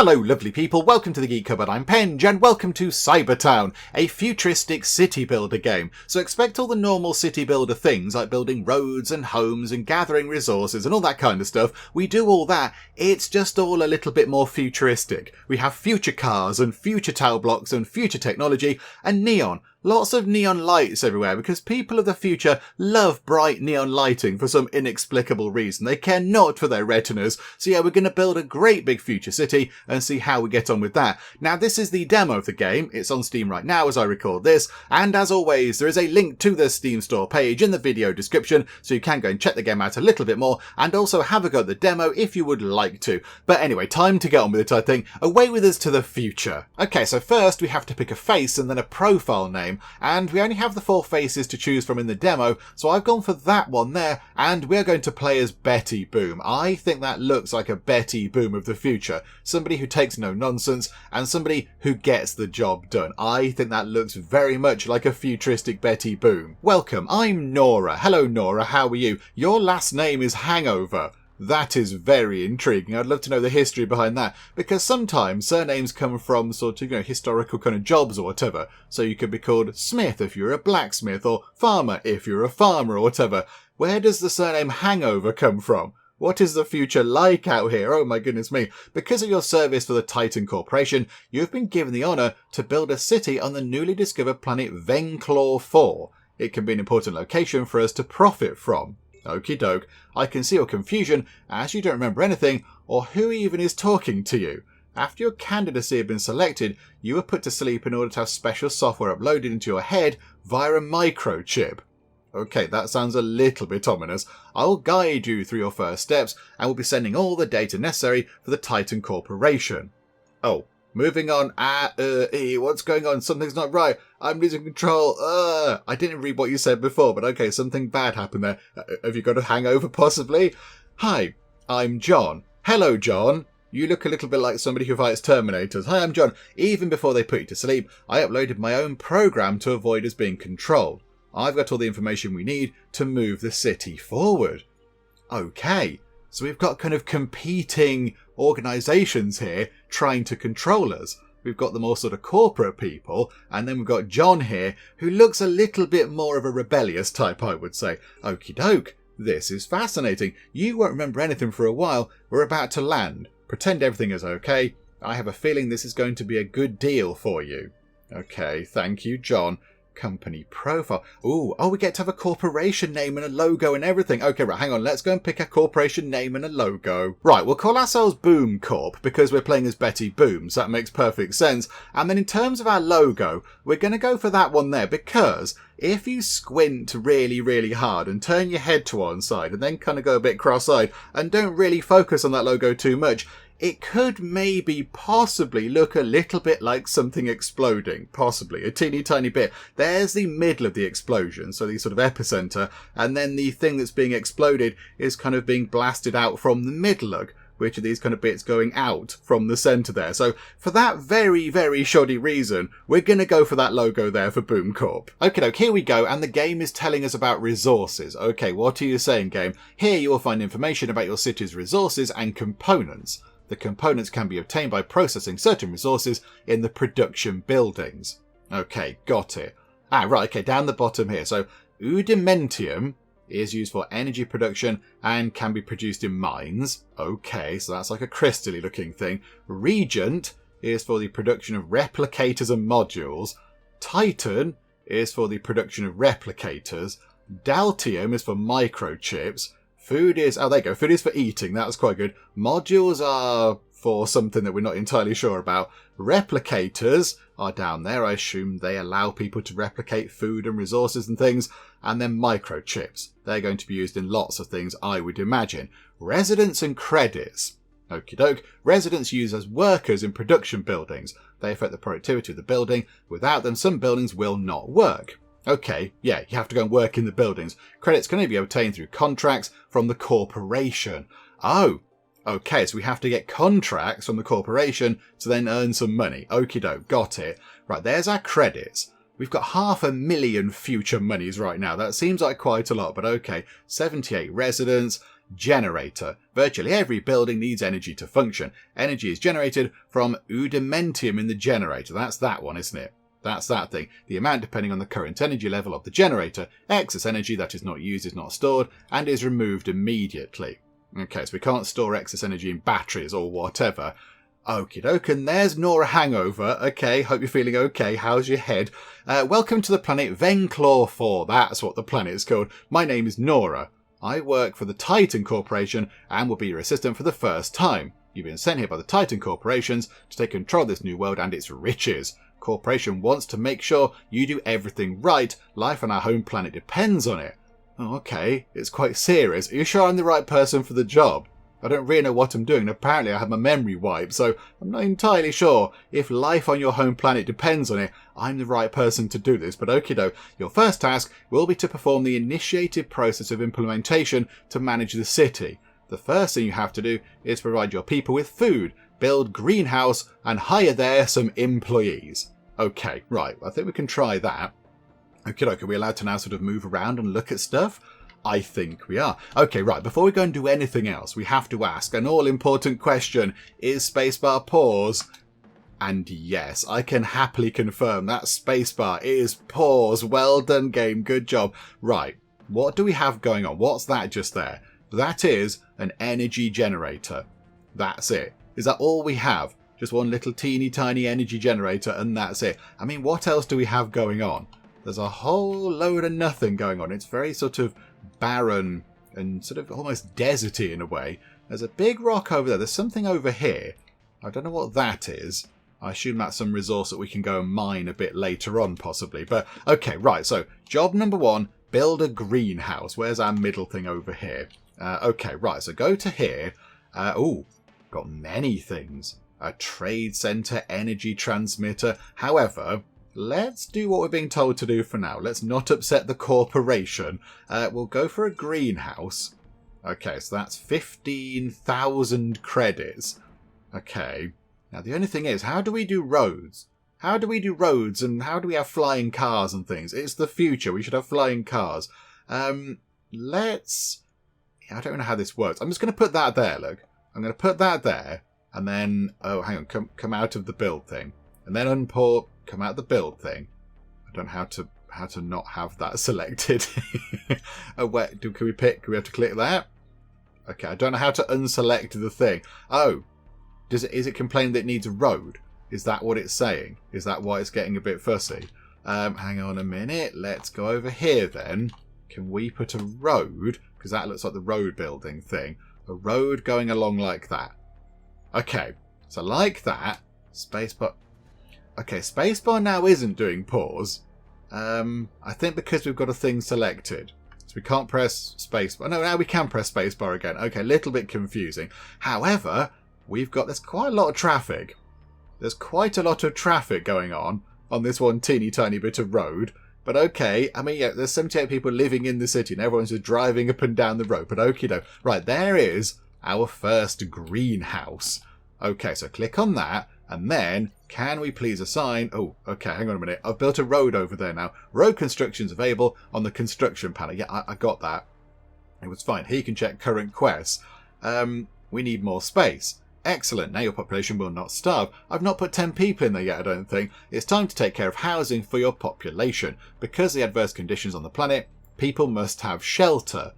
Hello lovely people, welcome to the Geek Cupboard, I'm Penge, and welcome to CyberTown, a futuristic city builder game. So expect all the normal city builder things like building roads and homes and gathering resources and all that kind of stuff. We do all that, it's just all a little bit more futuristic. We have future cars and future tower blocks and future technology and neon. Lots of neon lights everywhere because people of the future love bright neon lighting for some inexplicable reason. They care not for their retinas. So yeah, we're going to build a great big future city and see how we get on with that. Now this is the demo of the game. It's on Steam right now as I record this. And as always, there is a link to the Steam store page in the video description. So you can go and check the game out a little bit more and also have a go at the demo if you would like to. But anyway, time to get on with it, I think. Away with us to the future. Okay, so first we have to pick a face and then a profile name. And we only have the 4 faces to choose from in the demo, so I've gone for that one there, and we're going to play as Betty Boom. I think that looks like a Betty Boom of the future. Somebody who takes no nonsense, and somebody who gets the job done. I think that looks very much like a futuristic Betty Boom. Welcome, I'm Nora. Hello Nora, how are you? Your last name is Hangover. That is very intriguing. I'd love to know the history behind that, because sometimes surnames come from sort of, historical kind of jobs or whatever. So you could be called Smith if you're a blacksmith, or Farmer if you're a farmer or whatever. Where does the surname Hangover come from? What is the future like out here? Oh my goodness me. Because of your service for the Titan Corporation, you've been given the honour to build a city on the newly discovered planet Venclaw 4. It can be an important location for us to profit from. Okie doke, I can see your confusion as you don't remember anything or who even is talking to you. After your candidacy had been selected, you were put to sleep in order to have special software uploaded into your head via a microchip. Okay, that sounds a little bit ominous. I will guide you through your first steps and will be sending all the data necessary for the Titan Corporation. Oh. Moving on, what's going on? Something's not right. I'm losing control. I didn't read what you said before, but okay, something bad happened there. Have you got a hangover, possibly? Hi, I'm John. Hello, John. You look a little bit like somebody who fights Terminators. Hi, I'm John. Even before they put you to sleep, I uploaded my own program to avoid us being controlled. I've got all the information we need to move the city forward. Okay, so we've got kind of competing organisations here trying to control us. We've got the more sort of corporate people, and then we've got John here, who looks a little bit more of a rebellious type, I would say. Okie doke, this is fascinating. You won't remember anything for a while. We're about to land. Pretend everything is okay. I have a feeling this is going to be a good deal for you. Okay, thank you, John. Company profile. Oh, we get to have a corporation name and a logo and everything. Okay, right, hang on. Let's go and pick a corporation name and a logo. Right, we'll call ourselves Boom Corp because we're playing as Betty Boom, so that makes perfect sense. And then in terms of our logo, we're going to go for that one there because if you squint really, really hard and turn your head to one side and then kind of go a bit cross-eyed and don't really focus on that logo too much, it could maybe possibly look a little bit like something exploding. Possibly. A teeny tiny bit. There's the middle of the explosion, so the sort of epicenter, and then the thing that's being exploded is kind of being blasted out from the mid-lug, which are these kind of bits going out from the centre there. So for that very, very shoddy reason, we're going to go for that logo there for Boom Corp. Okay, here we go, and the game is telling us about resources. Okay, what are you saying, game? Here you will find information about your city's resources and components. The components can be obtained by processing certain resources in the production buildings. Okay, got it. Right, okay, down the bottom here. So, Udimentium is used for energy production and can be produced in mines. Okay, so that's like a crystal-y looking thing. Regent is for the production of replicators and modules. Titan is for the production of replicators. Daltium is for microchips. Food is, there you go, food is for eating, that's quite good. Modules are for something that we're not entirely sure about. Replicators are down there, I assume they allow people to replicate food and resources and things. And then microchips, they're going to be used in lots of things, I would imagine. Residents and credits. Okie doke, residents used as workers in production buildings. They affect the productivity of the building. Without them, some buildings will not work. Okay, yeah, you have to go and work in the buildings. Credits can only be obtained through contracts from the corporation. Oh, okay, so we have to get contracts from the corporation to then earn some money. Okie doke, got it. Right, there's our credits. We've got 500,000 future monies right now. That seems like quite a lot, but okay. 78 residents. generator. Virtually every building needs energy to function. Energy is generated from udimentium in the generator. That's that one, isn't it? That's that thing. The amount depending on the current energy level of the generator. Excess energy that is not used is not stored and is removed immediately. Okay, so we can't store excess energy in batteries or whatever. Okie doke, and there's Nora Hangover. Okay, hope you're feeling okay. How's your head? Welcome to the planet Venclaw 4. That's what the planet is called. My name is Nora. I work for the Titan Corporation and will be your assistant for the first time. You've been sent here by the Titan Corporations to take control of this new world and its riches. Corporation wants to make sure you do everything right. Life on our home planet depends on it. Oh, okay, it's quite serious. Are you sure I'm the right person for the job? I don't really know what I'm doing, and apparently I have my memory wiped, so I'm not entirely sure if life on your home planet depends on it. I'm the right person to do this, but okie doke. Your first task will be to perform the initiative process of implementation to manage the city. The first thing you have to do is provide your people with food, build greenhouse, and hire there some employees. Okay, right, I think we can try that. Okie doke, are we allowed to now sort of move around and look at stuff? I think we are. Okay, right, before we go and do anything else, we have to ask an all-important question. Is spacebar pause? And yes, I can happily confirm that spacebar is pause. Well done, game. Good job. Right, what do we have going on? What's that just there? That is an energy generator. That's it. Is that all we have? Just one little teeny tiny energy generator and that's it. I mean, what else do we have going on? There's a whole load of nothing going on. It's very sort of barren and sort of almost deserty in a way. There's a big rock over there. There's something over here. I don't know what that is. I assume that's some resource that we can go and mine a bit later on possibly. But okay, right. So job number 1, build a greenhouse. Where's our middle thing over here? Okay, right. So go to here. Got many things. A trade centre, energy transmitter. However, let's do what we're being told to do for now. Let's not upset the corporation. We'll go for a greenhouse. Okay, so that's 15,000 credits. Okay. Now, the only thing is, how do we do roads? How do we do roads and how do we have flying cars and things? It's the future. We should have flying cars. I don't know how this works. I'm just going to put that there, look. I'm going to put that there. And then, oh, hang on, come out of the build thing. And then unport, come out of the build thing. I don't know how to not have that selected. Oh, wait, can we pick? Do we have to click that? Okay, I don't know how to unselect the thing. Oh, is it complaining that it needs a road? Is that what it's saying? Is that why it's getting a bit fussy? Hang on a minute. Let's go over here then. Can we put a road? Because that looks like the road building thing. A road going along like that. Okay, so like that. Spacebar. Okay, spacebar now isn't doing pause. I think because we've got a thing selected. So we can't press spacebar. No, now we can press spacebar again. Okay, a little bit confusing. However, there's quite a lot of traffic. There's quite a lot of traffic going on this one teeny tiny bit of road. But okay, I mean, yeah, there's 78 people living in the city and everyone's just driving up and down the road. But okie doke. Right, there is our first greenhouse. Okay, so click on that. And then, can we please assign... Oh, okay, hang on a minute. I've built a road over there now. Road construction's available on the construction panel. Yeah, I got that. It was fine. Here you can check current quests. We need more space. Excellent. Now your population will not starve. I've not put 10 people in there yet, I don't think. It's time to take care of housing for your population. Because of the adverse conditions on the planet, people must have shelter.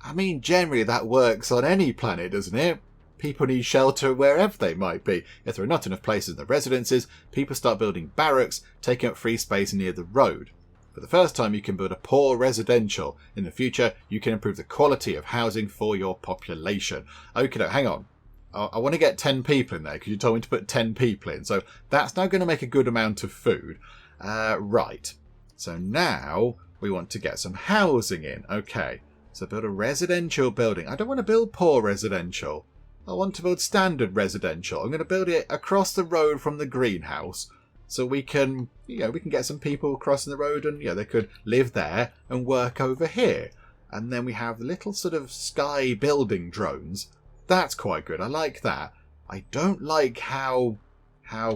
I mean, generally that works on any planet, doesn't it? People need shelter wherever they might be. If there are not enough places in the residences, people start building barracks, taking up free space near the road. For the first time, you can build a poor residential. In the future, you can improve the quality of housing for your population. Okay, hang on. I want to get 10 people in there because you told me to put 10 people in. So that's now going to make a good amount of food. Right. So now we want to get some housing in. Okay. So build a residential building. I don't want to build poor residential. I want to build standard residential. I'm going to build it across the road from the greenhouse. So we can, we can get some people crossing the road and, they could live there and work over here. And then we have the little sort of sky building drones. That's quite good. I like that. I don't like how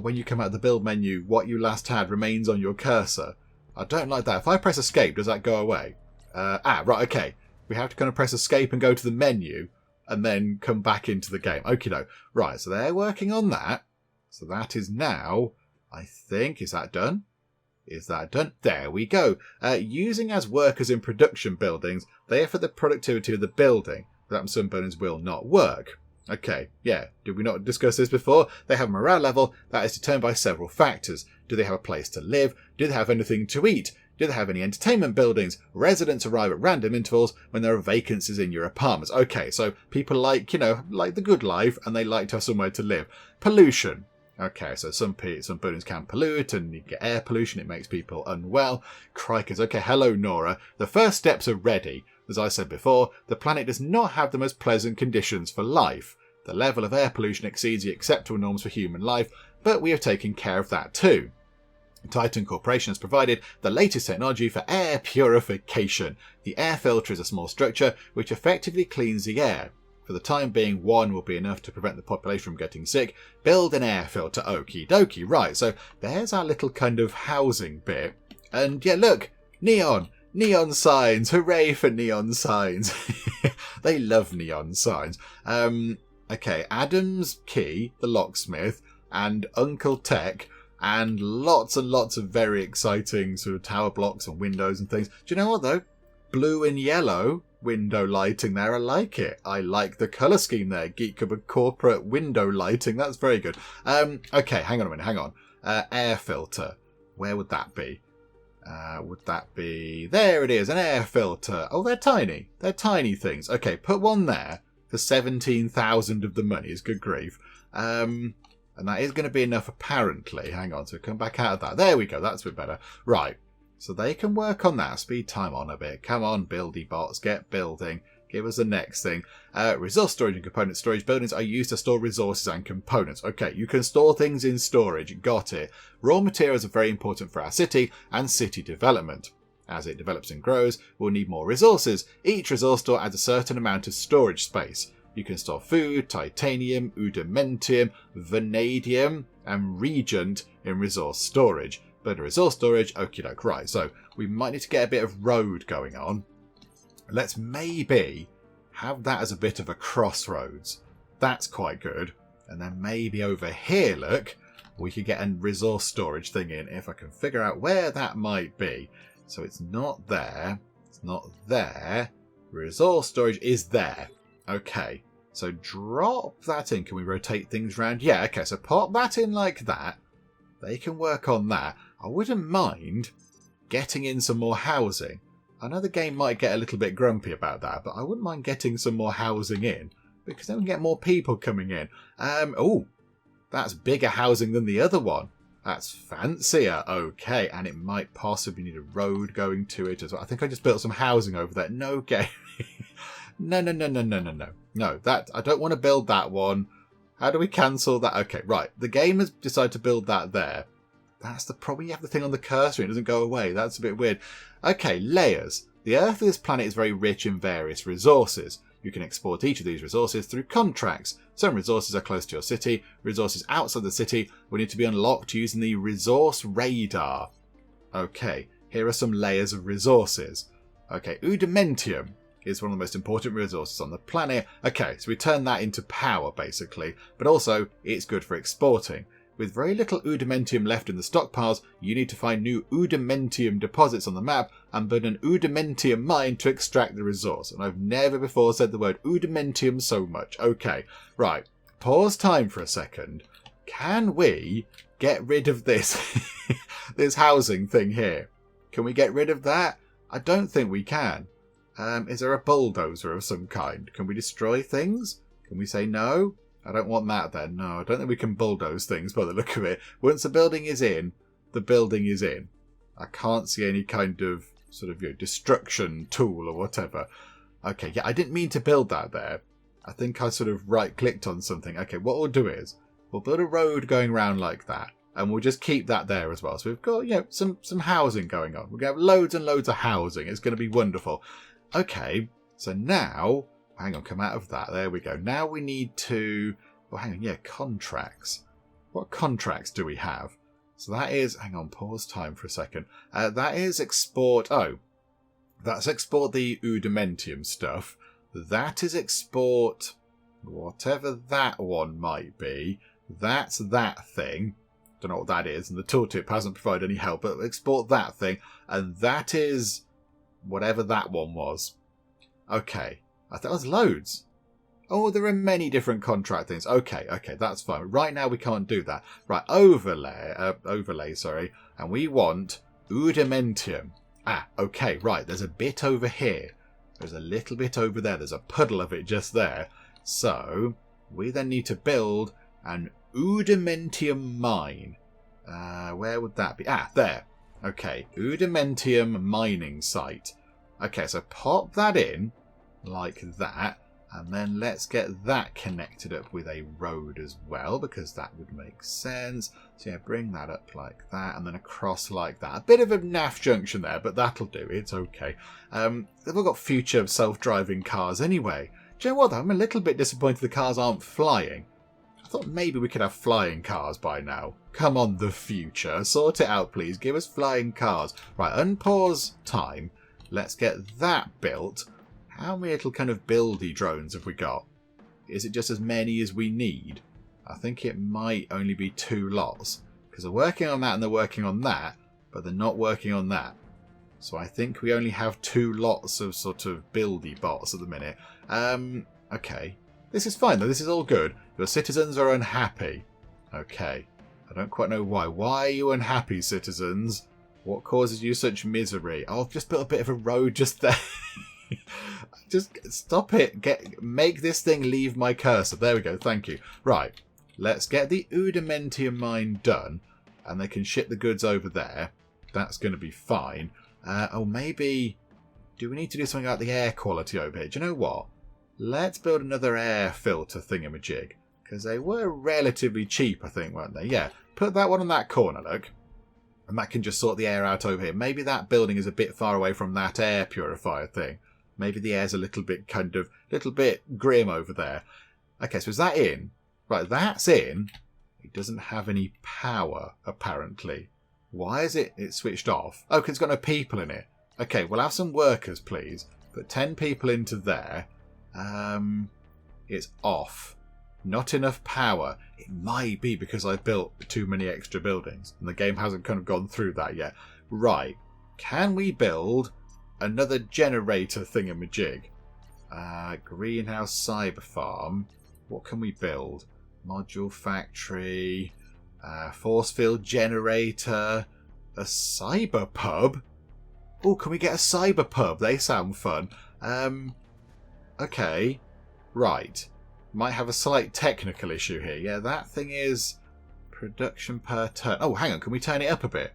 when you come out of the build menu, what you last had remains on your cursor. I don't like that. If I press escape, does that go away? Right, okay. we have to kind of press escape and go to the menu and then come back into the game. Okie doke. Right, so they're working on that. So that is now, I think, is that done? Is that done? There we go. Using as workers in production buildings, they are for the productivity of the building. That some buildings will not work. Okay, yeah, did we not discuss this before? They have a morale level that is determined by several factors. Do they have a place to live? Do they have anything to eat? Do they have any entertainment buildings? Residents arrive at random intervals when there are vacancies in your apartments. Okay, so people like, like the good life, and they like to have somewhere to live. Pollution. Okay, so some buildings can pollute, and you get air pollution. It makes people unwell. Crikers. Okay, hello, Nora. The first steps are ready. As I said before, the planet does not have the most pleasant conditions for life. The level of air pollution exceeds the acceptable norms for human life, but we have taken care of that too. Titan Corporation has provided the latest technology for air purification. The air filter is a small structure which effectively cleans the air. For the time being, one will be enough to prevent the population from getting sick. Build an air filter. Okie dokie. Right, so there's our little kind of housing bit. And yeah, look, neon. Neon signs. Hooray for neon signs. They love neon signs. Okay, Adam's Key, the locksmith, and Uncle Tech, and lots of very exciting sort of tower blocks and windows and things. Do you know what, though? Blue and yellow window lighting there. I like it. I like the colour scheme there. Geek Cupboard corporate window lighting. That's very good. Okay, hang on a minute. Hang on. Air filter. Where would that be? Would that be... There it is, an air filter. Oh, they're tiny. They're tiny things. Okay, put one there for 17,000 of the monies. Good grief. And that is going to be enough, apparently. Hang on, so come back out of that. There we go, that's a bit better. Right, so they can work on that. Speed time on a bit. Come on, buildy bots, get building. Give us the next thing. Resource storage and component storage buildings are used to store resources and components. Okay, you can store things in storage. Got it. Raw materials are very important for our city and city development. As it develops and grows, we'll need more resources. Each resource store adds a certain amount of storage space. You can store food, titanium, udimentium, vanadium, and regent in resource storage. But in resource storage, okie doke. Right, so we might need to get a bit of road going on. Let's maybe have that as a bit of a crossroads. That's quite good. And then maybe over here, look, we could get a resource storage thing in if I can figure out where that might be. So it's not there. It's not there. Resource storage is there. Okay, so drop that in. Can we rotate things around? Yeah, okay, so pop that in like that. They can work on that. I wouldn't mind getting in some more housing. I know the game might get a little bit grumpy about that, but I wouldn't mind getting some more housing in, because then we can get more people coming in. Oh, that's bigger housing than the other one. That's fancier. Okay, and it might possibly need a road going to it as well. I think I just built some housing over there. No game. No. No, that I don't want to build that one. How do we cancel that? Okay, right. The game has decided to build that there. That's the problem. You have the thing on the cursor and it doesn't go away. That's a bit weird. Okay, layers. The Earth of this planet is very rich in various resources. You can export each of these resources through contracts. Some resources are close to your city. Resources outside the city will need to be unlocked using the resource radar. Okay, here are some layers of resources. Okay, udimentium is one of the most important resources on the planet. Okay, so we turn that into power, basically. But also, it's good for exporting. With very little udimentium left in the stockpiles, you need to find new udimentium deposits on the map and build an udimentium mine to extract the resource. And I've never before said the word udimentium so much. Okay, right. Pause time for a second. Can we get rid of this, this housing thing here? Can we get rid of that? I don't think we can. Is there a bulldozer of some kind? Can we destroy things? Can we say no? I don't want that then. No, I don't think we can bulldoze things by the look of it. Once the building is in, the building is in. I can't see any kind of sort of destruction tool or whatever. Okay, yeah, I didn't mean to build that there. I think I sort of right-clicked on something. Okay, what we'll do is we'll build a road going around like that, and we'll just keep that there as well. So we've got, some housing going on. We're going to have loads and loads of housing. It's going to be wonderful. Okay, so now... Hang on, come out of that. There we go. Now we need to... Well, hang on, yeah, contracts. What contracts do we have? So that is... Hang on, pause time for a second. That is export... Oh, That's export the Udimentium stuff. That is export whatever that one might be. That's that thing. Don't know what that is, and the tooltip hasn't provided any help, but export that thing. And that is whatever that one was. Okay. I thought there was loads. Oh, there are many different contract things. Okay, that's fine. Right now we can't do that. Right, overlay, sorry. And we want Udimentium. Ah, okay, right. There's a bit over here. There's a little bit over there. There's a puddle of it just there. So, we then need to build an Udimentium mine. Where would that be? Ah, there. Okay, Udimentium mining site. Okay, so pop that in like that. And then let's get that connected up with a road as well, because that would make sense. So yeah, bring that up like that, and then across like that. A bit of a naff junction there, but that'll do. It's okay. They've all got future self-driving cars anyway. Do you know what, though? I'm a little bit disappointed the cars aren't flying. I thought maybe we could have flying cars by now. Come on, the future. Sort it out, please. Give us flying cars. Right, unpause time. Let's get that built. How many little kind of buildy drones have we got? Is it just as many as we need? I think it might only be 2 lots. Because they're working on that and they're working on that, but they're not working on that. So I think we only have 2 lots of sort of buildy bots at the minute. Okay. This is fine though, this is all good. Your citizens are unhappy. Okay. I don't quite know why. Why are you unhappy, citizens? What causes you such misery? Oh, I've just built a bit of a road just there. Just stop it. Make this thing leave my cursor. There we go. Thank you. Right. Let's get the Udimentium mine done. And they can ship the goods over there. That's going to be fine. Oh, maybe... Do we need to do something about the air quality over here? Do you know what? Let's build another air filter thingamajig. Because they were relatively cheap, I think, weren't they? Yeah. Put that one on that corner, look. And that can just sort the air out over here. Maybe that building is a bit far away from that air purifier thing. Maybe the air's a little bit grim over there. Okay, so is that in? Right, that's in. It doesn't have any power, apparently. Why is it switched off? Oh, because it's got no people in it. Okay, we'll have some workers, please. Put 10 people into there. It's off. Not enough power. It might be because I built too many extra buildings. And the game hasn't kind of gone through that yet. Right. Can we build another generator thingamajig? Greenhouse cyber farm. What can we build? Module factory. Force field generator. A cyber pub. Oh, can we get a cyber pub? They sound fun. Okay. Right. Might have a slight technical issue here. Yeah, that thing is production per turn. Oh, hang on. Can we turn it up a bit?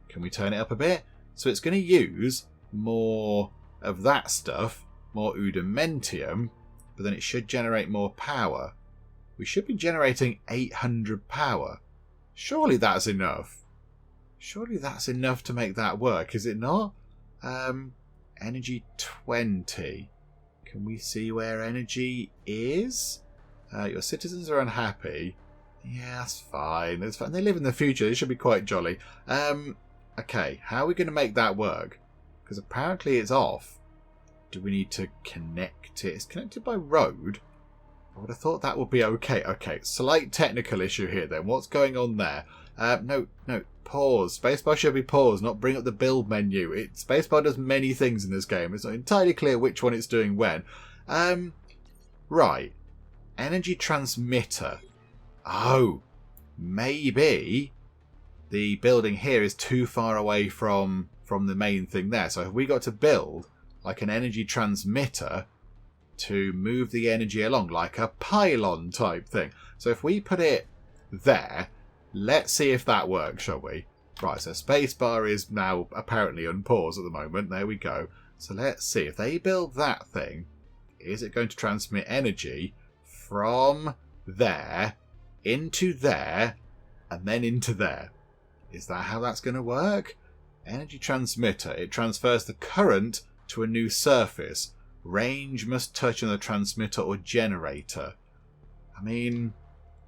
Can we turn it up a bit? So it's going to use more of that stuff, more Udimentium, but then it should generate more power. We should be generating 800 power. Surely that's enough. Surely that's enough to make that work, is it not? Energy 20. Can we see where energy is? Your citizens are unhappy. Yeah, that's fine. That's fine. They live in the future. They should be quite jolly. Okay, how are we going to make that work? Because apparently it's off. Do we need to connect it? It's connected by road. I would have thought that would be okay. Okay, slight technical issue here then. What's going on there? No, pause. Spacebar should be paused, not bring up the build menu. Spacebar does many things in this game. It's not entirely clear which one it's doing when. Right. Energy transmitter. Oh, maybe the building here is too far away from the main thing there. So have we got to build like an energy transmitter to move the energy along, like a pylon type thing? So if we put it there, let's see if that works, shall we? Right, so spacebar is now apparently unpaused at the moment. There we go. So let's see. If they build that thing, is it going to transmit energy from there into there and then into there? Is that how that's going to work? Energy transmitter. It transfers the current to a new surface. Range must touch on the transmitter or generator. I mean,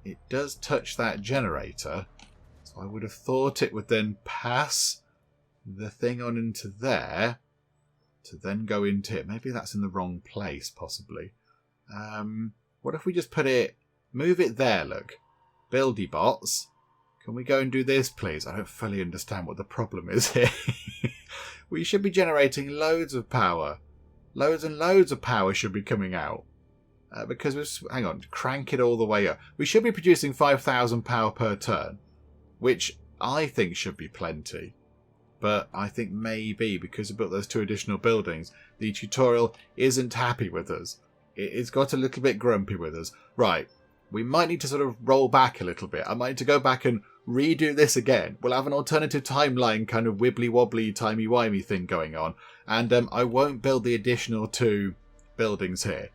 it does touch that generator. So I would have thought it would then pass the thing on into there. to then go into it. Maybe that's in the wrong place, possibly. What if we just move it there, look. Buildy bots. Can we go and do this, please? I don't fully understand what the problem is here. We should be generating loads of power. Loads and loads of power should be coming out. Because hang on, crank it all the way up. We should be producing 5,000 power per turn, which I think should be plenty. But I think maybe because we built those 2 additional buildings, the tutorial isn't happy with us. It's got a little bit grumpy with us. Right, we might need to sort of roll back a little bit. I might need to go back and redo this again. We'll have an alternative timeline kind of wibbly-wobbly, timey-wimey thing going on. And I won't build the additional 2 buildings here,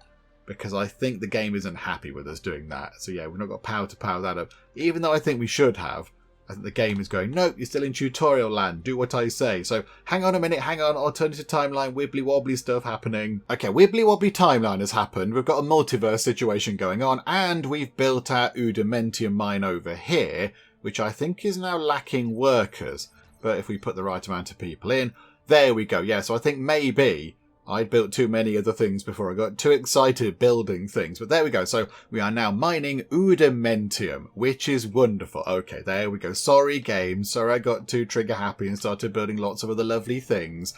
because I think the game isn't happy with us doing that. So yeah, we've not got power to power that up. Even though I think we should have, I think the game is going, nope, you're still in tutorial land. Do what I say. So hang on a minute, hang on. Alternative timeline, wibbly-wobbly stuff happening. Okay, wibbly-wobbly timeline has happened. We've got a multiverse situation going on, and we've built our Udimentium mine over here, which I think is now lacking workers. But if we put the right amount of people in, there we go. Yeah, so I think maybe I'd built too many other things before I got too excited building things. But there we go. So we are now mining Udimentium, which is wonderful. Okay, there we go. Sorry, game. Sorry I got too trigger happy and started building lots of other lovely things.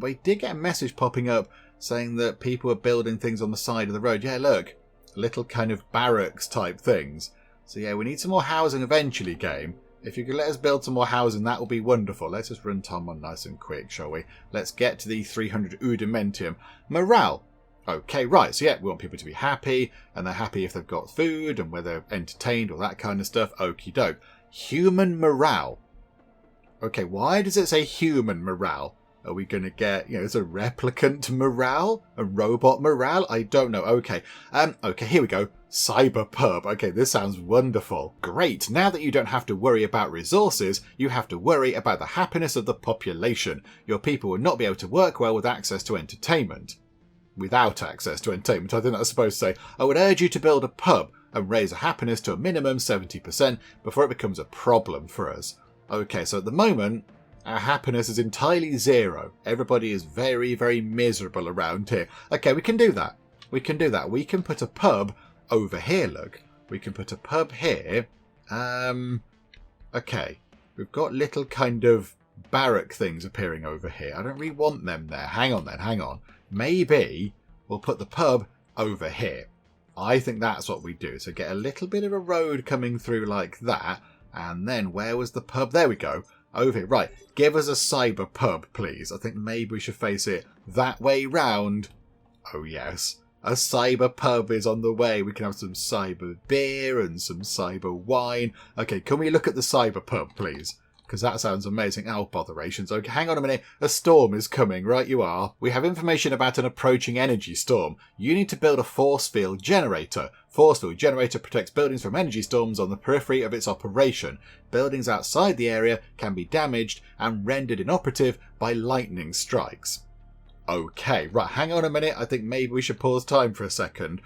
We did get a message popping up saying that people were building things on the side of the road. Yeah, look. Little kind of barracks type things. So yeah, we need some more housing eventually, game. If you could let us build some more housing, that will be wonderful. Let's just run Tom on nice and quick, shall we? Let's get to the 300 Udimentium. Morale. Okay, right. So yeah, we want people to be happy, and they're happy if they've got food and where they're entertained or that kind of stuff. Okie doke. Human morale. Okay, why does it say human morale? Are we going to get, it's a replicant morale? A robot morale? I don't know. Okay. Okay, here we go. Cyber pub. Okay, this sounds wonderful. Great. Now that you don't have to worry about resources, you have to worry about the happiness of the population. Your people will not be able to work well with access to entertainment. Without access to entertainment, I think that's supposed to say, I would urge you to build a pub and raise a happiness to a minimum 70% before it becomes a problem for us. Okay, so at the moment, our happiness is entirely 0. Everybody is very, very miserable around here. Okay, we can do that. We can do that. We can put a pub over here, look. We can put a pub here. Okay. We've got little kind of barrack things appearing over here. I don't really want them there. Hang on then, hang on. Maybe we'll put the pub over here. I think that's what we do. So get a little bit of a road coming through like that. And then where was the pub? There we go. Over here. Right. Give us a cyber pub, please. I think maybe we should face it that way round. Oh, yes. A cyber pub is on the way. We can have some cyber beer and some cyber wine. Okay, can we look at the cyber pub, please? Because that sounds amazing. Oh, botherations. Okay, hang on a minute. A storm is coming. Right, you are. We have information about an approaching energy storm. You need to build a force field generator. Force field generator protects buildings from energy storms on the periphery of its operation. Buildings outside the area can be damaged and rendered inoperative by lightning strikes. Okay, right, hang on a minute. I think maybe we should pause time for a second.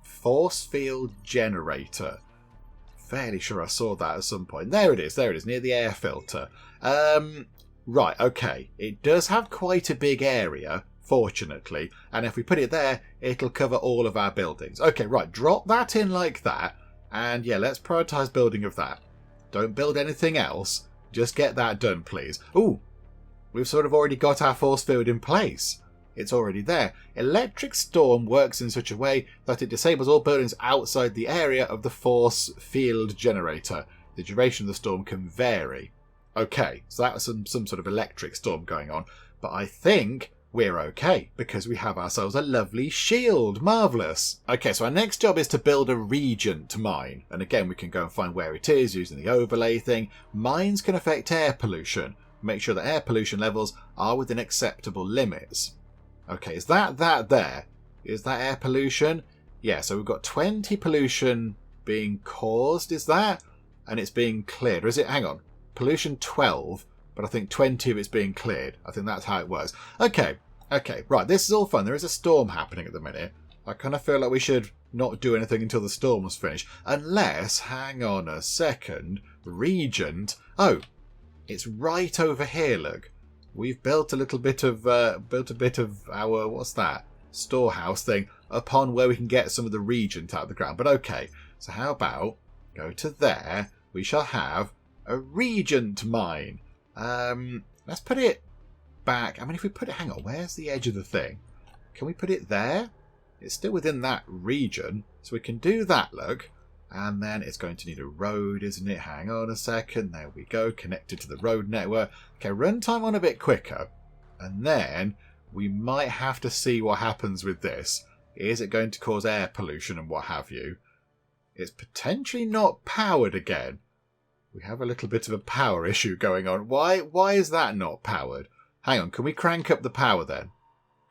Force field generator. Fairly sure I saw that at some point. There it is, near the air filter. Right, okay. It does have quite a big area, fortunately. And if we put it there, it'll cover all of our buildings. Okay, right, drop that in like that. And yeah, let's prioritise building of that. Don't build anything else. Just get that done, please. Ooh. We've sort of already got our force field in place. It's already there. Electric storm works in such a way that it disables all buildings outside the area of the force field generator. The duration of the storm can vary. Okay, so that was some sort of electric storm going on. But I think we're okay because we have ourselves a lovely shield. Marvellous. Okay, so our next job is to build a regent mine. And again, we can go and find where it is using the overlay thing. Mines can affect air pollution. Make sure that air pollution levels are within acceptable limits. Okay, is that there? Is that air pollution? Yeah, so we've got 20 pollution being caused, is that? And it's being cleared. Or is it, hang on, pollution 12, but I think 20 of it's being cleared. I think that's how it works. Okay, right, this is all fun. There is a storm happening at the minute. I kind of feel like we should not do anything until the storm's finished. Unless, hang on a second, Regent. Oh, it's right over here, look. we've built a little bit of our, what's that, storehouse thing upon where we can get some of the regent out of the ground. But okay, so how about go to there? We shall have a regent mine. Let's put it back. I mean, if we put it, hang on, where's the edge of the thing? Can we put it there? It's still within that region, so we can do that, look. And then it's going to need a road, isn't it? Hang on a second. There we go, connected to the road network. Okay, runtime on a bit quicker. And then we might have to see what happens with this. Is it going to cause air pollution and what have you? It's potentially not powered again. We have a little bit of a power issue going on. Why is that not powered? Hang on, can we crank up the power then?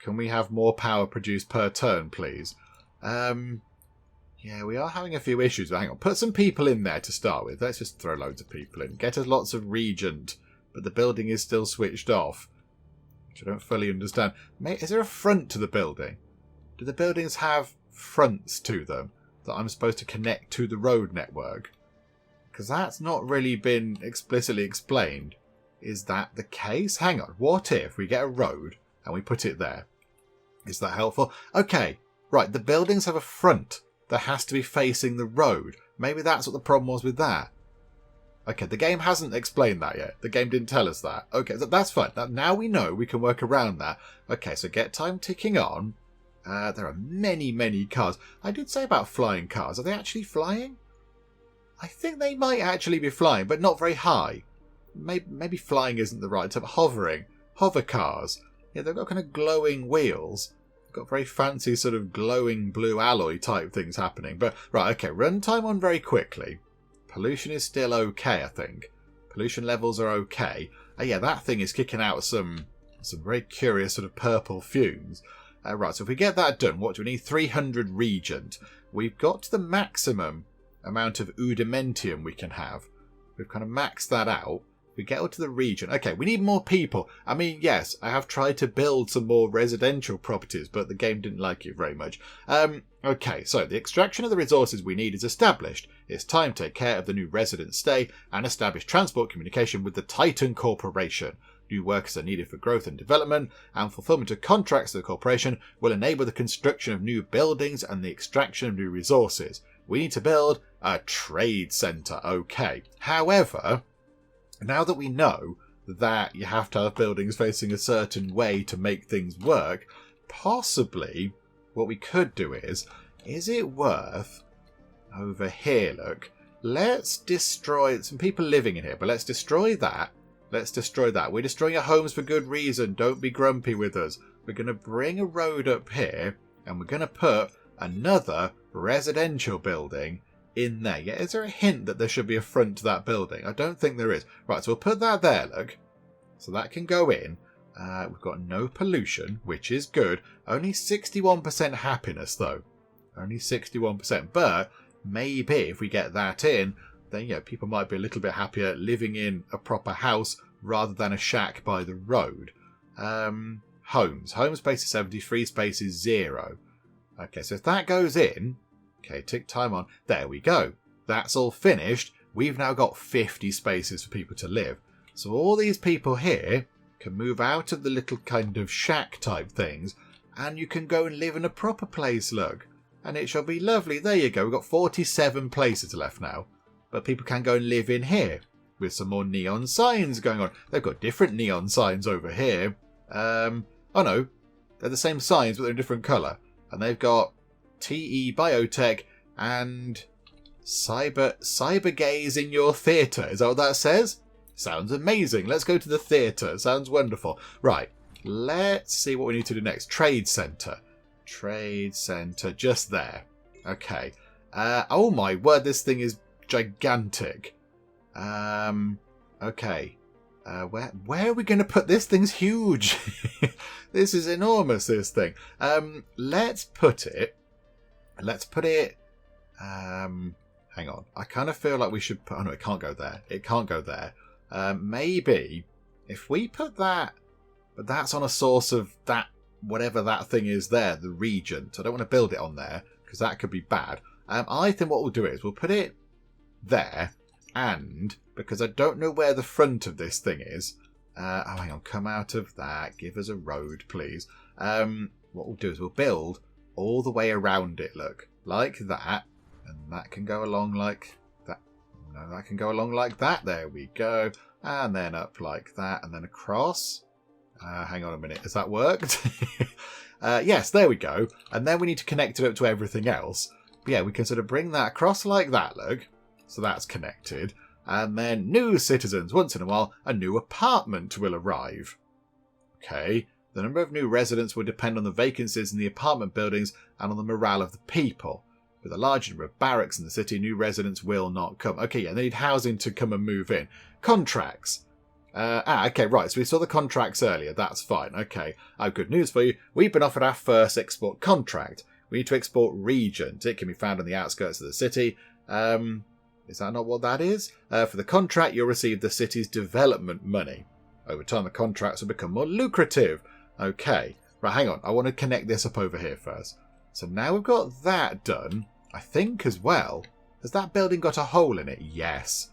Can we have more power produced per turn, please? Yeah, we are having a few issues. Hang on, put some people in there to start with. Let's just throw loads of people in. Get us lots of regent, but the building is still switched off, which I don't fully understand. Mate, is there a front to the building? Do the buildings have fronts to them that I'm supposed to connect to the road network? Because that's not really been explicitly explained. Is that the case? Hang on, what if we get a road and we put it there? Is that helpful? Okay, right, the buildings have a front that has to be facing the road. Maybe that's what the problem was with that. Okay, the game hasn't explained that yet. The game didn't tell us that. Okay, that's fine. Now we know we can work around that. Okay, so get time ticking on. There are many, many cars. I did say about flying cars. Are they actually flying? I think they might actually be flying, but not very high. Maybe flying isn't the right term. Hovering. Hover cars. Yeah, they've got kind of glowing wheels. Got very fancy sort of glowing blue alloy type things happening. But, right, okay, runtime on very quickly. Pollution is still okay, I think. Pollution levels are okay. Yeah, that thing is kicking out some very curious sort of purple fumes. Right, so if we get that done, what do we need? 300 regent. We've got to the maximum amount of udimentium we can have. We've kind of maxed that out. We get out to the region. Okay, we need more people. I mean, yes, I have tried to build some more residential properties, but the game didn't like it very much. Okay, so the extraction of the resources we need is established. It's time to take care of the new resident stay and establish transport communication with the Titan Corporation. New workers are needed for growth and development, and fulfillment of contracts to the corporation will enable the construction of new buildings and the extraction of new resources. We need to build a trade centre, okay. However, now that we know that you have to have buildings facing a certain way to make things work, possibly what we could do is it worth, over here, look, let's destroy some people living in here, but let's destroy that. Let's destroy that. We're destroying your homes for good reason. Don't be grumpy with us. We're going to bring a road up here, and we're going to put another residential building in there. Yeah, is there a hint that there should be a front to that building? I don't think there is. Right, so we'll put that there, look. So that can go in. We've got no pollution, which is good. Only 61% happiness, though. Only 61%. But maybe if we get that in, then, yeah, people might be a little bit happier living in a proper house rather than a shack by the road. Homes. Home space is 70, free space is 0. Okay, so if that goes in, okay, tick time on. There we go. That's all finished. We've now got 50 spaces for people to live. So all these people here can move out of the little kind of shack type things, and you can go and live in a proper place, look. And it shall be lovely. There you go. We've got 47 places left now. But people can go and live in here with some more neon signs going on. They've got different neon signs over here. Oh no, they're the same signs, but they're a different colour. And they've got TE Biotech and Cyber Gaze in your theatre. Is that what that says? Sounds amazing. Let's go to the theatre. Sounds wonderful. Right, let's see what we need to do next. Trade Centre. Trade Centre, just there. Okay. Oh my word, this thing is gigantic. Okay. Where are we going to put this? Thing's huge. This is enormous, this thing. Let's put it. Hang on. I kind of feel like we should put... Oh no, it can't go there. It can't go there. Maybe if we put that... But that's on a source of that... Whatever that thing is there, the regent. I don't want to build it on there, because that could be bad. I think what we'll do is we'll put it there, and because I don't know where the front of this thing is, Oh, hang on. Come out of that. Give us a road, please. What we'll do is we'll build all the way around it, look. Like that. And that can go along like that. No, that can go along like that. There we go. And then up like that. And then across. Hang on a minute. Has that worked? Yes, there we go. And then we need to connect it up to everything else. But yeah, we can sort of bring that across like that, look. So that's connected. And then new citizens. Once in a while, a new apartment will arrive. Okay. The number of new residents will depend on the vacancies in the apartment buildings and on the morale of the people. With a large number of barracks in the city, new residents will not come. Okay, yeah, they need housing to come and move in. Contracts. Okay, right, so we saw the contracts earlier. That's fine. Okay, I have good news for you. We've been offered our first export contract. We need to export regions. It can be found on the outskirts of the city. Is that not what that is? For the contract, you'll receive the city's development money. Over time, the contracts will become more lucrative. Okay, right, hang on. I want to connect this up over here first. So now we've got that done. I think as well. Has that building got a hole in it? Yes.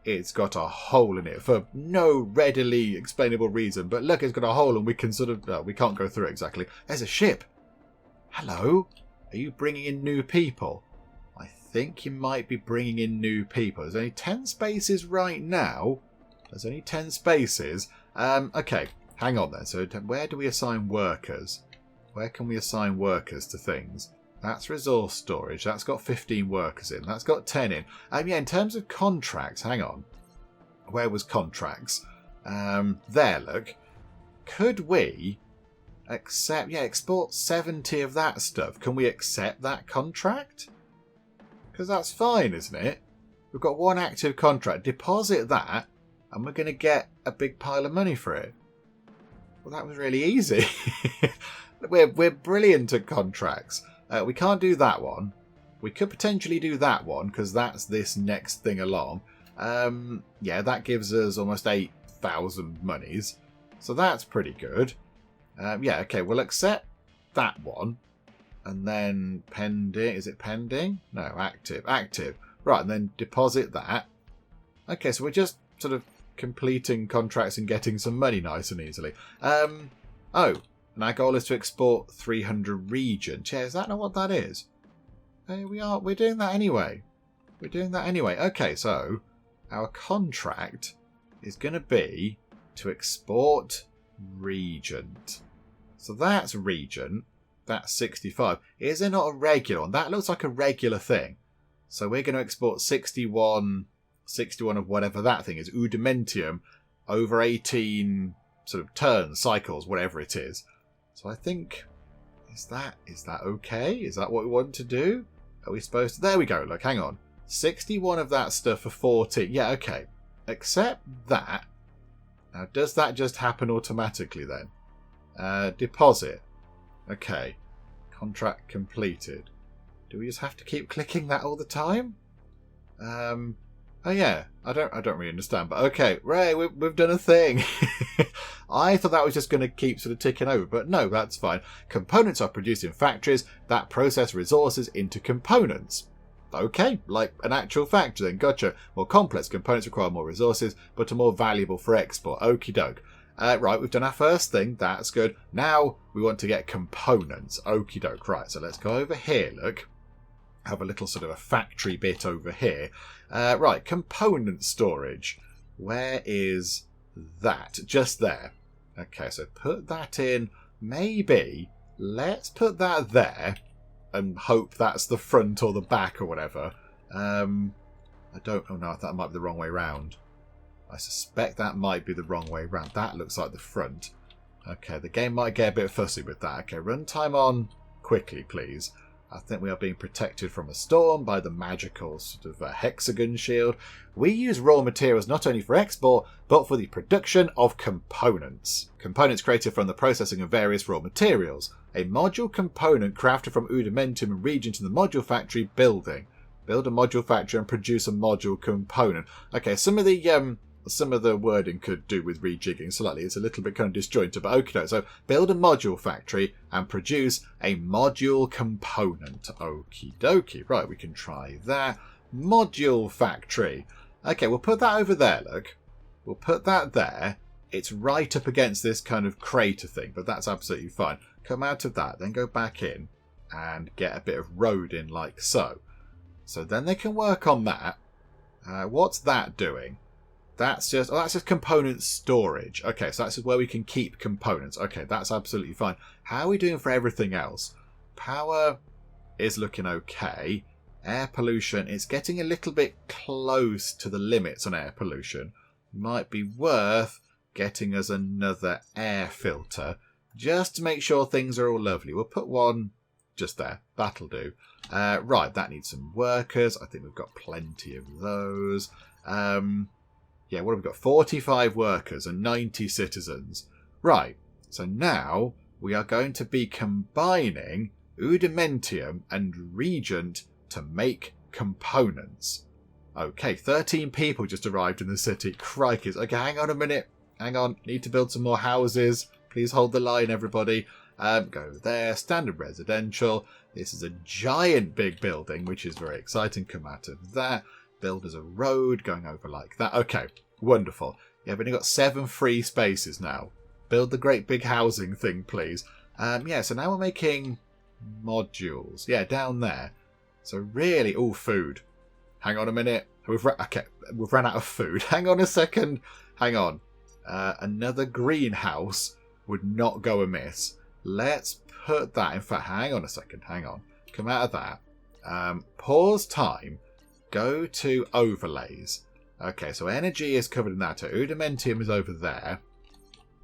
It's got a hole in it for no readily explainable reason. But look, it's got a hole and we can sort of... we can't go through it exactly. There's a ship. Hello? Are you bringing in new people? I think you might be bringing in new people. There's only 10 spaces right now. There's only 10 spaces. Okay, hang on then. So where do we assign workers? Where can we assign workers to things? That's resource storage. That's got 15 workers in. That's got 10 in. Yeah, in terms of contracts, hang on. Where was contracts? There, look. Could we accept... Yeah, export 70 of that stuff. Can we accept that contract? Because that's fine, isn't it? We've got one active contract. Deposit that, and we're going to get a big pile of money for it. Well, that was really easy. We're brilliant at contracts. We can't do that one. We could potentially do that one because that's this next thing along. Yeah, that gives us almost 8,000 monies. So that's pretty good. Yeah, okay, we'll accept that one. And then pending. Is it pending? No, active. Active. Right, and then deposit that. Okay, so we're just sort of completing contracts and getting some money nice and easily. Oh. And our goal is to export 300 regions. Yeah, is that not what that is? Hey, we're doing that anyway. We're doing that anyway. Okay, so our contract is going to be to export regent. So that's regent. That's 65. Is there not a regular one? That looks like a regular thing. So we're going to export 61 of whatever that thing is. Udimentium over 18 sort of turns, cycles, whatever it is. So I think, is that okay? Is that what we want to do? Are we supposed to? There we go. Look, hang on. 61 of that stuff for 40. Yeah, okay. Accept that. Now, does that just happen automatically then? Deposit. Okay. Contract completed. Do we just have to keep clicking that all the time? Oh yeah, I don't really understand, but okay, Ray, we've done a thing. I thought that was just going to keep sort of ticking over, but no, that's fine. Components are produced in factories that process resources into components. Okay, like an actual factory then, gotcha. More complex components require more resources, but are more valuable for export. Okie doke. Right, we've done our first thing, that's good. Now we want to get components. Okie doke, right, so let's go over here, look. Have a little sort of a factory bit over here. Right, component storage. Where is that? Just there. Okay, so put that in. Maybe let's put that there and hope that's the front or the back or whatever. I don't know if that might be the wrong way round. I suspect that might be the wrong way round. That looks like the front. Okay, the game might get a bit fussy with that. Okay, runtime on quickly, please. I think we are being protected from a storm by the magical sort of hexagon shield. We use raw materials not only for export, but for the production of components. Components created from the processing of various raw materials. A module component crafted from udimentium and regent in the module factory building. Build a module factory and produce a module component. Okay, some of the wording could do with rejigging slightly. It's a little bit kind of disjointed, but okay. So build a module factory and produce a module component. Okie dokie. Right, we can try that. Module factory. Okay, we'll put that over there, look. We'll put that there. It's right up against this kind of crater thing, but that's absolutely fine. Come out of that, then go back in and get a bit of road in like so. So then they can work on that. What's that doing? That's just component storage. Okay, so that's just where we can keep components. Okay, that's absolutely fine. How are we doing for everything else? Power is looking okay. Air pollution, it's getting a little bit close to the limits on air pollution. Might be worth getting us another air filter just to make sure things are all lovely. We'll put one just there. That'll do. Right, that needs some workers. I think we've got plenty of those. Yeah, what have we got? 45 workers and 90 citizens. Right, so now we are going to be combining Udimentium and Regent to make components. Okay, 13 people just arrived in the city. Crikey. Okay, hang on a minute. Hang on. Need to build some more houses. Please hold the line, everybody. Go there. Standard residential. This is a giant big building, which is very exciting. Come out of that. Build us a road going over like that. Okay, wonderful. Yeah, we've only got 7 free spaces now. Build the great big housing thing, please. Yeah, so now we're making modules. Yeah, down there. So really, all food. Hang on a minute. We've run out of food. Hang on a second. Hang on. Another greenhouse would not go amiss. Let's put that. In fact, hang on a second. Hang on. Come out of that. Pause time. Go to overlays. Okay, so energy is covered in that. So Udimentium is over there.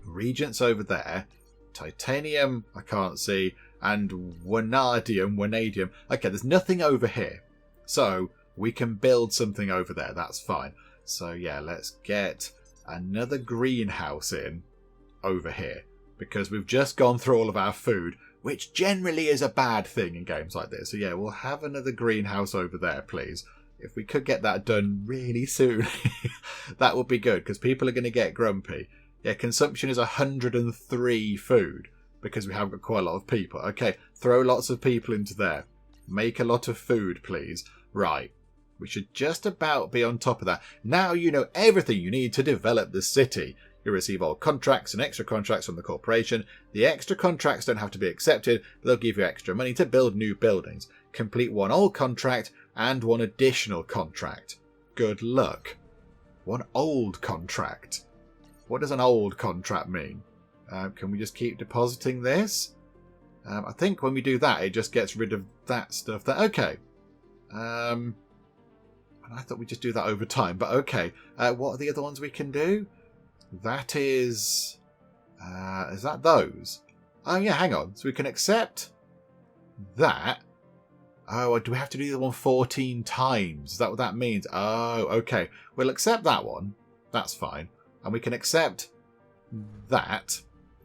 Regent's over there. Titanium, I can't see. And Vanadium. Okay, there's nothing over here. So we can build something over there. That's fine. So yeah, let's get another greenhouse in over here. Because we've just gone through all of our food, which generally is a bad thing in games like this. So yeah, we'll have another greenhouse over there, please. If we could get that done really soon, that would be good, because people are going to get grumpy. Yeah, consumption is 103 food, because we have got quite a lot of people. Okay, throw lots of people into there. Make a lot of food, please. Right, we should just about be on top of that. Now you know everything you need to develop the city. You receive all contracts and extra contracts from the corporation. The extra contracts don't have to be accepted, but they'll give you extra money to build new buildings. Complete one old contract and one additional contract. Good luck. One old contract. What does an old contract mean? Can we just keep depositing this? I think when we do that, it just gets rid of that stuff. Okay. And I thought we'd just do that over time, but okay. What are the other ones we can do? That is that those? Oh yeah, hang on. So we can accept that. Oh, do we have to do the one 14 times? Is that what that means? Oh, okay. We'll accept that one. That's fine. And we can accept that.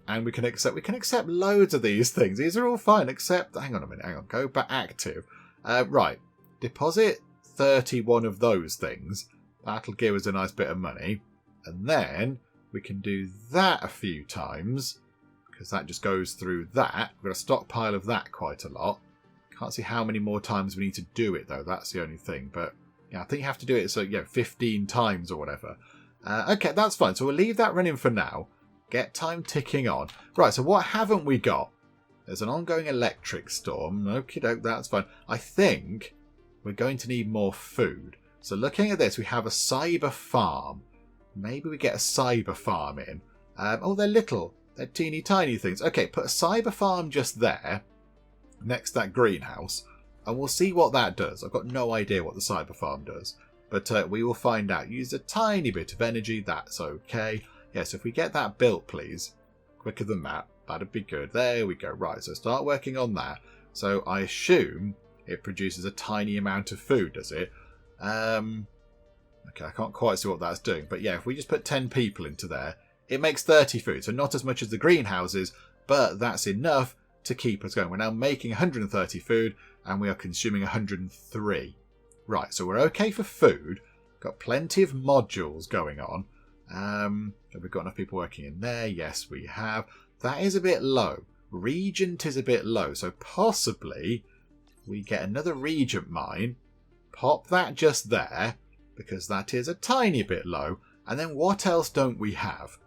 And we can accept loads of these things. These are all fine, except, hang on a minute, hang on. Go back active. Right. Deposit 31 of those things. That'll give us a nice bit of money. And then we can do that a few times, because that just goes through that. We've got a stockpile of that quite a lot. Can't see how many more times we need to do it, though. That's the only thing. But yeah, I think you have to do it, so yeah, 15 times or whatever. Okay, that's fine. So we'll leave that running for now. Get time ticking on. Right, so what haven't we got? There's an ongoing electric storm. Okie doke, that's fine. I think we're going to need more food. So looking at this, we have a cyber farm. Maybe we get a cyber farm in. Oh, they're little. They're teeny tiny things. Okay, put a cyber farm just there, next to that greenhouse, and we'll see what that does. I've got no idea what the cyber farm does, but we will find out. Use a tiny bit of energy. That's okay. Yes, if we get that built, please. Quicker than that. That'd be good. There we go. Right, so start working on that. So I assume it produces a tiny amount of food, does it? Okay, I can't quite see what that's doing. But yeah, if we just put 10 people into there, it makes 30 food. So not as much as the greenhouses, but that's enough to keep us going. We're now making 130 food, and we are consuming 103. Right, so we're okay for food. Got plenty of modules going on. Have we got enough people working in there? Yes, we have. That is a bit low. Regent is a bit low, so possibly we get another Regent mine. Pop that just there, because that is a tiny bit low. And then what else don't we have?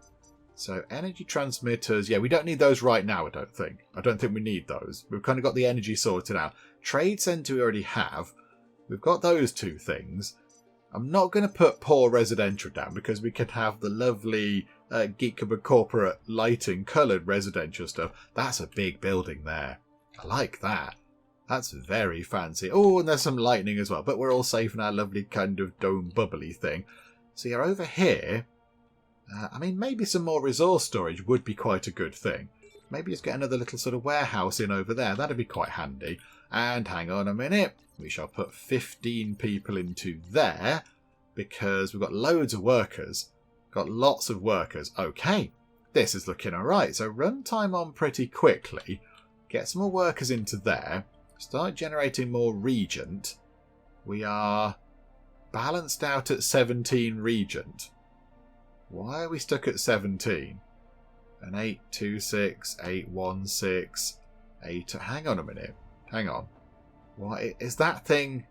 So energy transmitters, yeah, we don't need those right now, I don't think. I don't think we need those. We've kind of got the energy sorted out. Trade centre we already have. We've got those two things. I'm not going to put poor residential down because we can have the lovely Geek corporate lighting coloured residential stuff. That's a big building there. I like that. That's very fancy. Oh, and there's some lightning as well. But we're all safe in our lovely kind of dome bubbly thing. So yeah, over here, I mean, maybe some more resource storage would be quite a good thing. Maybe just get another little sort of warehouse in over there. That'd be quite handy. And hang on a minute. We shall put 15 people into there because we've got loads of workers. Got lots of workers. Okay, this is looking all right. So run time on pretty quickly. Get some more workers into there. Start generating more regent. We are balanced out at 17 regent. Why are we stuck at 17? An 826, 816, 8... Hang on a minute. Hang on. What is that thing?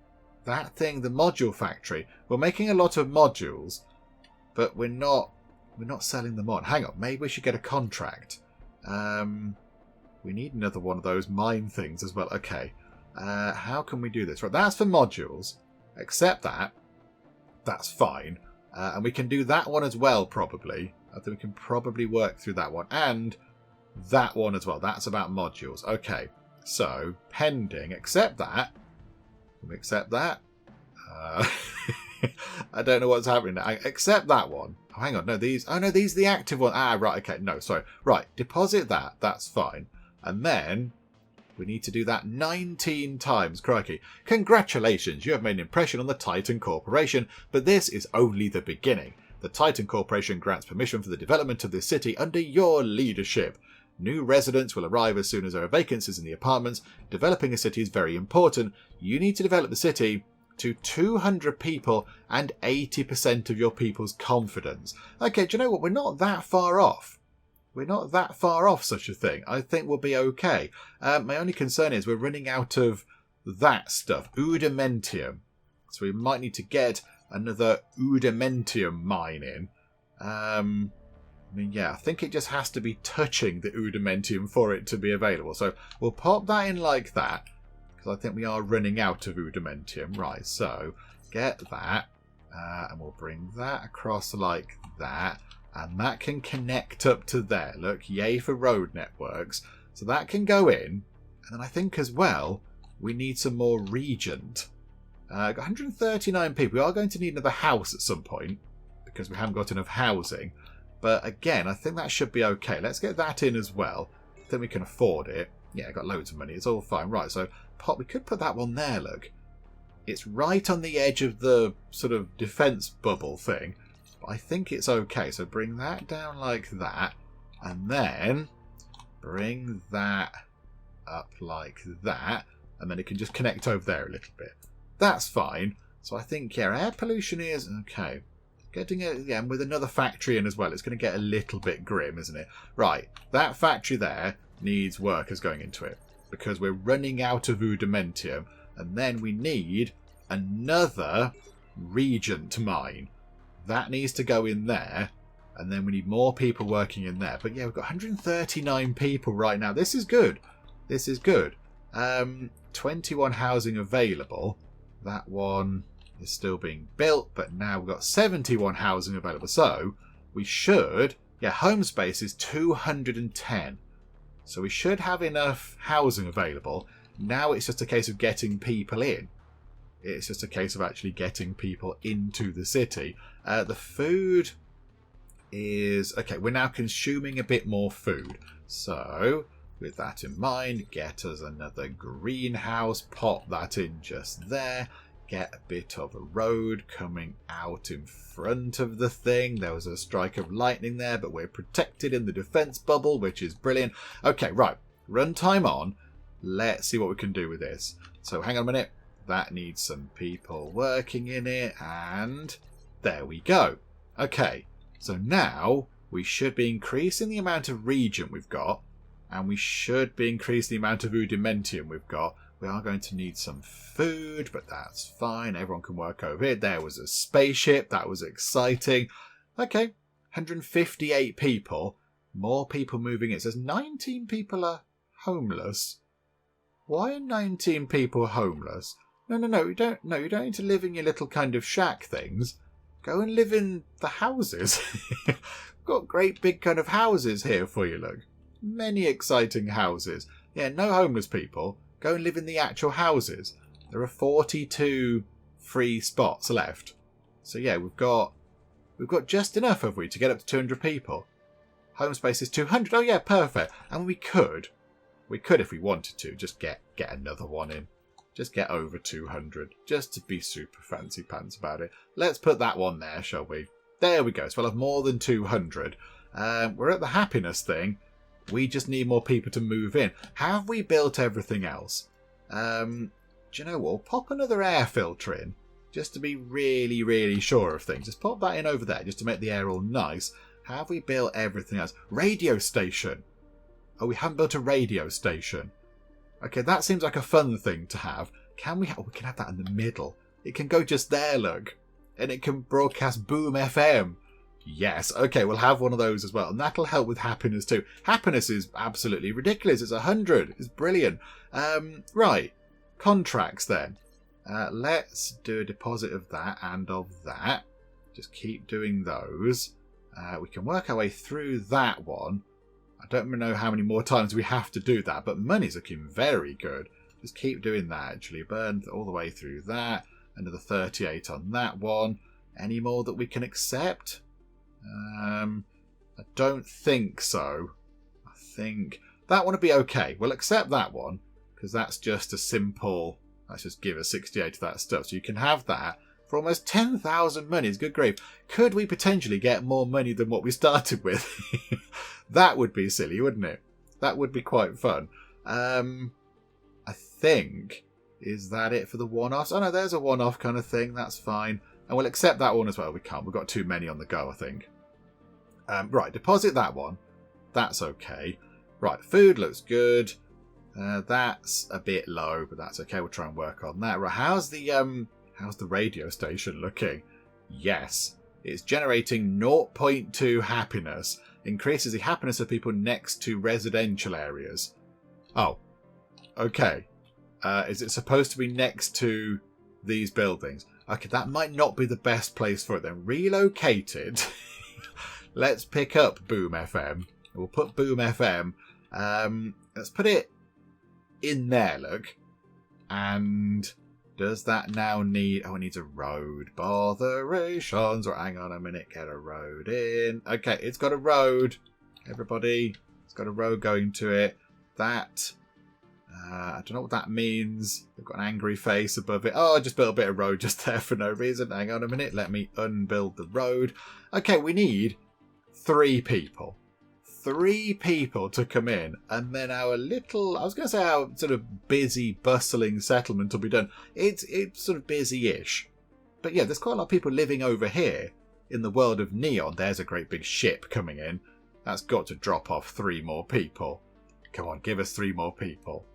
That thing, the module factory. We're making a lot of modules, but we're not selling them on. Hang on, maybe we should get a contract. We need another one of those mine things as well. Okay. How can we do this? Right, that's for modules. Accept that. That's fine. And we can do that one as well, probably. I think we can probably work through that one. And that one as well. That's about modules. Okay. So, pending. Accept that. Can we accept that? I don't know what's happening now. Accept that one. Oh, hang on. No, these... Oh, no, these are the active one. Ah, right. Okay. No, sorry. Right. Deposit that. That's fine. And then we need to do that 19 times. Crikey. Congratulations. You have made an impression on the Titan Corporation, but this is only the beginning. The Titan Corporation grants permission for the development of this city under your leadership. New residents will arrive as soon as there are vacancies in the apartments. Developing a city is very important. You need to develop the city to 200 people and 80% of your people's confidence. Okay, do you know what? We're not that far off. We're not that far off such a thing. I think we'll be okay. My only concern is we're running out of that stuff. Udimentium. So we might need to get another Udimentium mine in. I mean, yeah, I think it just has to be touching the Udimentium for it to be available. So we'll pop that in like that, because I think we are running out of Udimentium. Right, so get that, and we'll bring that across like that, and that can connect up to there. Look, yay for road networks. So that can go in, and then I think as well, we need some more regent. Got 139 people. We are going to need another house at some point, because we haven't got enough housing. But again, I think that should be okay. Let's get that in as well. I think we can afford it. Yeah, I got loads of money. It's all fine. Right, so we could put that one there, look. It's right on the edge of the sort of defence bubble thing. But I think it's okay. So bring that down like that. And then bring that up like that. And then it can just connect over there a little bit. That's fine. So I think, yeah, air pollution is... Okay. Getting it, yeah, with another factory in as well, it's going to get a little bit grim, isn't it? Right, that factory there needs workers going into it because we're running out of Udimentium, and then we need another regent mine. That needs to go in there, and then we need more people working in there. But yeah, we've got 139 people right now. This is good. This is good. 21 housing available. That one is still being built, but now we've got 71 housing available. So we should, yeah, home space is 210. So we should have enough housing available. Now it's just a case of getting people in. It's just a case of actually getting people into the city. The food is... Okay, we're now consuming a bit more food. So with that in mind, get us another greenhouse. Pop that in just there. Get a bit of a road coming out in front of the thing. There was a strike of lightning there, but we're protected in the defense bubble, which is brilliant. Okay, right. Runtime on. Let's see what we can do with this. So hang on a minute. That needs some people working in it, and there we go. Okay, so now we should be increasing the amount of regent we've got, and we should be increasing the amount of Udimentium we've got. We are going to need some food, but that's fine. Everyone can work over here. There was a spaceship. That was exciting. Okay, 158 people. More people moving in. It says 19 people are homeless. Why are 19 people homeless? No, you don't need to live in your little kind of shack things. Go and live in the houses. Got great big kind of houses here for you, look. Many exciting houses. Yeah, no homeless people. Go and live in the actual houses. There are 42 free spots left. So yeah, we've got just enough, have we, to get up to 200 people. Home space is 200. Oh yeah, perfect. And we could if we wanted to, just get another one in. Just get over 200, just to be super fancy pants about it. Let's put that one there, shall we? There we go. So we'll have more than 200. We're at the happiness thing. We just need more people to move in. Have we built everything else? Do you know what? We'll pop another air filter in, just to be really, really sure of things. Just pop that in over there, just to make the air all nice. Have we built everything else? Radio station. Oh, we haven't built a radio station. Okay, that seems like a fun thing to have. Can we? Oh, we can have that in the middle. It can go just there, look. And it can broadcast Boom FM. Yes, okay, we'll have one of those as well. And that'll help with happiness too. Happiness is absolutely ridiculous. It's 100. It's brilliant. Right. Contracts then. Let's do a deposit of that and of that. Just keep doing those. We can work our way through that one. I don't know how many more times we have to do that, but money's looking very good. Just keep doing that, actually. Burn all the way through that. Another 38 on that one. Any more that we can accept? I don't think so. I think that one would be okay. We'll accept that one, because that's just a simple... Let's just give us 68 of that stuff. So you can have that for almost 10,000 monies. Good grief. Could we potentially get more money than what we started with? That would be silly, wouldn't it? That would be quite fun. I think... Is that it for the one-offs? Oh no, there's a one-off kind of thing. That's fine. And we'll accept that one as well. We can't. We've got too many on the go, I think. Right, deposit that one. That's okay. Right, food looks good. That's a bit low, but that's okay. We'll try and work on that. Right, how's the radio station looking? Yes, it's generating 0.2 happiness. Increases the happiness of people next to residential areas. Oh, okay. Is it supposed to be next to these buildings? Okay, that might not be the best place for it then. Relocate it. Let's pick up Boom FM. We'll put Boom FM. Let's put it in there, look. And does that now need... Oh, it needs a road. Botherations. Or hang on a minute. Get a road in. Okay, it's got a road. Everybody. It's got a road going to it. That... I don't know what that means. They've got an angry face above it. Oh, I just built a bit of road just there for no reason. Hang on a minute. Let me unbuild the road. Okay, we need 3 people. 3 people to come in. And then our little... I was going to say our sort of busy, bustling settlement will be done. It's sort of busy-ish. But yeah, there's quite a lot of people living over here in the world of Neon. There's a great big ship coming in. That's got to drop off 3 more people. Come on, give us 3 more people.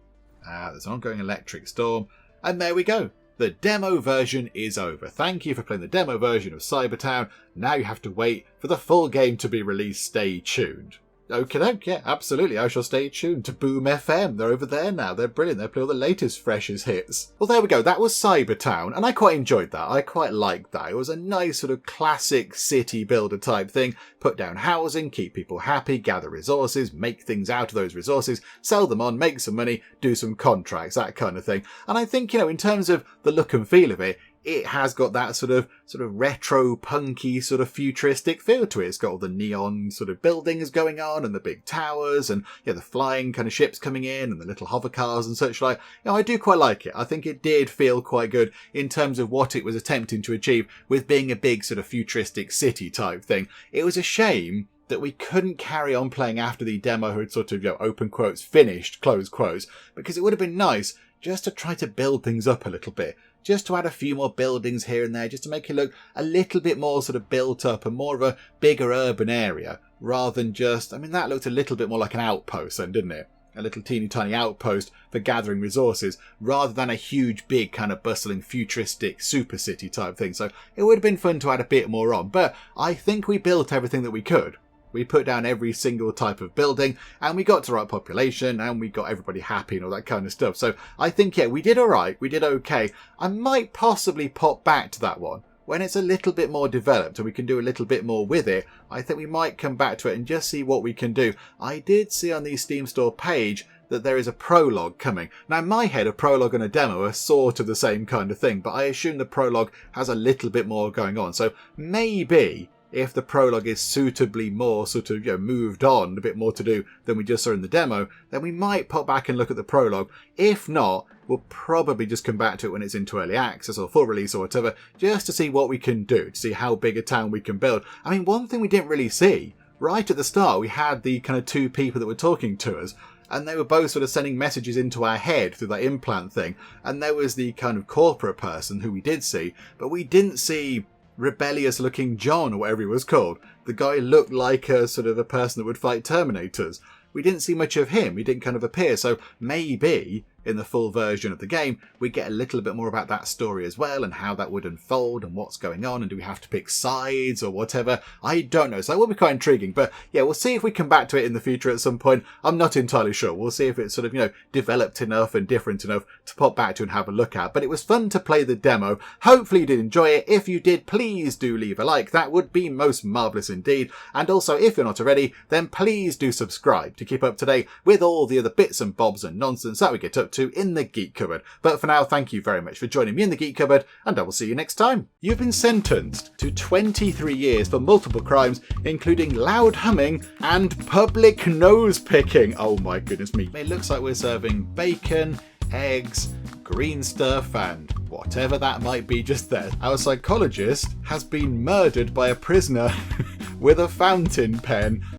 There's an ongoing electric storm. And there we go. The demo version is over. Thank you for playing the demo version of CyberTown. Now you have to wait for the full game to be released. Stay tuned. Okay, yeah, absolutely. I shall stay tuned to Boom FM. They're over there now. They're brilliant. They play all the latest, freshest hits. Well, there we go. That was CyberTown, and I quite enjoyed that. I quite liked that. It was a nice sort of classic city builder type thing. Put down housing, keep people happy, gather resources, make things out of those resources, sell them on, make some money, do some contracts, that kind of thing. And I think, in terms of the look and feel of it, it has got that sort of retro, punky, sort of futuristic feel to it. It's got all the neon sort of buildings going on and the big towers and the flying kind of ships coming in and the little hover cars and such like. I do quite like it. I think it did feel quite good in terms of what it was attempting to achieve with being a big sort of futuristic city type thing. It was a shame that we couldn't carry on playing after the demo had sort of, open quotes, finished, close quotes, because it would have been nice just to try to build things up a little bit. Just to add a few more buildings here and there, just to make it look a little bit more sort of built up and more of a bigger urban area, rather than just, that looked a little bit more like an outpost then, didn't it? A little teeny tiny outpost for gathering resources, rather than a huge, big, kind of bustling, futuristic super city type thing. So it would have been fun to add a bit more on, but I think we built everything that we could. We put down every single type of building, and we got to the right population, and we got everybody happy and all that kind of stuff. So I think, yeah, we did alright, we did okay. I might possibly pop back to that one when it's a little bit more developed and we can do a little bit more with it. I think we might come back to it and just see what we can do. I did see on the Steam Store page that there is a prologue coming. Now, in my head, a prologue and a demo are sort of the same kind of thing, but I assume the prologue has a little bit more going on. So maybe if the prologue is suitably more sort of, moved on, a bit more to do than we just saw in the demo, then we might pop back and look at the prologue. If not, we'll probably just come back to it when it's into early access or full release or whatever, just to see what we can do, to see how big a town we can build. I mean, one thing we didn't really see, right at the start, we had the kind of two people that were talking to us, and they were both sort of sending messages into our head through that implant thing, and there was the kind of corporate person who we did see, but we didn't see rebellious looking John, or whatever he was called. The guy looked like a sort of a person that would fight Terminators. We didn't see much of him. He didn't kind of appear. So maybe in the full version of the game, we get a little bit more about that story as well, and how that would unfold and what's going on, and do we have to pick sides or whatever? I don't know. So that will be quite intriguing. But yeah, we'll see if we come back to it in the future at some point. I'm not entirely sure. We'll see if it's sort of, developed enough and different enough to pop back to and have a look at. But it was fun to play the demo. Hopefully you did enjoy it. If you did, please do leave a like. That would be most marvellous indeed. And also, if you're not already, then please do subscribe to keep up to date with all the other bits and bobs and nonsense that we get up to in the Geek Cupboard. But for now, thank you very much for joining me in the Geek Cupboard, and I will see you next time. You've been sentenced to 23 years for multiple crimes, including loud humming and public nose picking. Oh my goodness me. It looks like we're serving bacon, eggs, green stuff, and whatever that might be just there. Our psychologist has been murdered by a prisoner with a fountain pen.